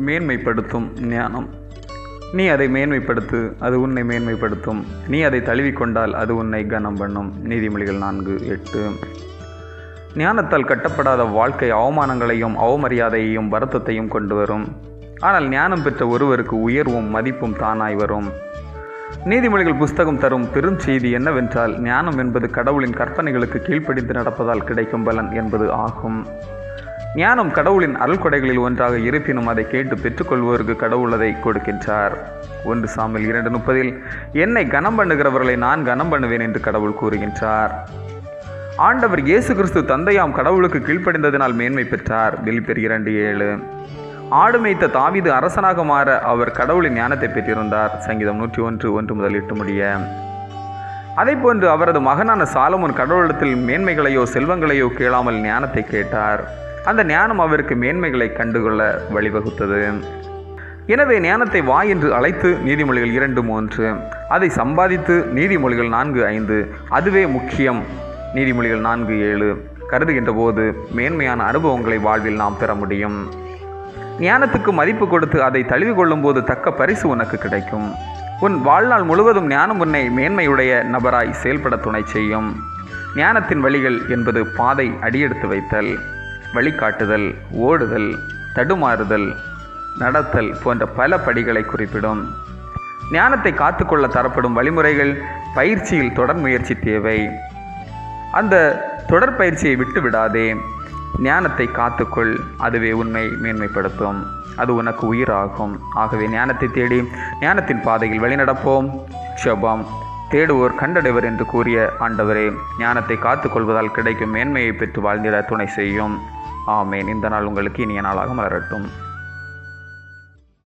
மேன்மைப்படுத்தும் ஞானம். நீ அதை மேன்மைப்படுத்து, அது உன்னை மேன்மைப்படுத்தும். நீ அதை தழுவிக்கொண்டால் அது உன்னை கனம் பண்ணும். நீதிமொழிகள் 4:8. ஞானத்தால் கட்டப்படாத வாழ்க்கை அவமானங்களையும் அவமரியாதையையும் வருத்தத்தையும் கொண்டு வரும். ஆனால் ஞானம் பெற்ற ஒருவருக்கு உயர்வும் மதிப்பும் தானாய் வரும். நீதிமொழிகள் புஸ்தகம் தரும் பெரும் செய்தி என்னவென்றால், ஞானம் என்பது கடவுளின் கற்பனைகளுக்கு கீழ்ப்படிந்து நடப்பதால் கிடைக்கும் பலன் என்பது ஆகும். ஞானம் கடவுளின் அருள்கொடைகளில் ஒன்றாக இருப்பினும் அதை கேட்டு பெற்றுக்கொள்வோருக்கு கடவுள் அதை கொடுக்கின்றார். 1 சாமுவேல் 2:30 என்னை கனம் பண்ணுகிறவர்களை நான் கனம் பண்ணுவேன் என்று கடவுள் கூறுகின்றார். ஆண்டவர் இயேசு கிறிஸ்து தந்தையாம் கடவுளுக்கு கீழ்ப்படிந்ததினால் மேன்மை பெற்றார். பிலிப்பியர் 2:7. ஆடு மேய்த்த தாவீது அரசனாக மாற அவர் கடவுளின் ஞானத்தை பெற்றிருந்தார். சங்கீதம் 101:1-8 முடிய. அதைப்போன்று அவரது மகனான சாலமோன் கடவுளிடத்தில் மேன்மைகளையோ செல்வங்களையோ கேளாமல் ஞானத்தை கேட்டார். அந்த ஞானம் அவருக்கு மேன்மைகளை கண்டுகொள்ள வழிவகுத்தது. எனவே ஞானத்தை வா என்று அழைத்து நீதிமொழிகள் 2:3, அதை சம்பாதித்து நீதிமொழிகள் 4:5, அதுவே முக்கியம் நீதிமொழிகள் 4:7 கருதுகின்ற போது மேன்மையான அனுபவங்களை வாழ்வில் நாம் பெற முடியும். ஞானத்துக்கு மதிப்பு கொடுத்து அதை தழுவி கொள்ளும் போது தக்க பரிசு உனக்கு கிடைக்கும். உன் வாழ்நாள் முழுவதும் ஞானம் உன்னை மேன்மையுடைய நபராய் செயல்பட துணை செய்யும். ஞானத்தின் வழிகள் என்பது பாதை அடியெடுத்து வைத்தல், வழிகாட்டுதல், ஓடுதல், தடுமாறுதல், நடத்தல் போன்ற பல படிகளை குறிப்பிடும். ஞானத்தை காத்துக்கொள்ள தரப்படும் வழிமுறைகள். பயிற்சியில் தொடர் முயற்சி தேவை. அந்த தொடர் பயிற்சியை விட்டு விடாதே. ஞானத்தை காத்துக்கொள், அதுவே உன்னை மேன்மைப்படுத்தும். அது உனக்கு உயிராகும். ஆகவே ஞானத்தை தேடி ஞானத்தின் பாதையில் வழிநடப்போம். ஜெபம். தேடுவோர் கண்டடைவர் என்று கூறிய ஆண்டவரே, ஞானத்தை காத்துக்கொள்வதால் கிடைக்கும் மேன்மையை பெற்று வாழ்ந்திட துணை செய்யும். ஆமேன். இந்த நாள் உங்களுக்கு இனிய நாளாக மலரட்டும்.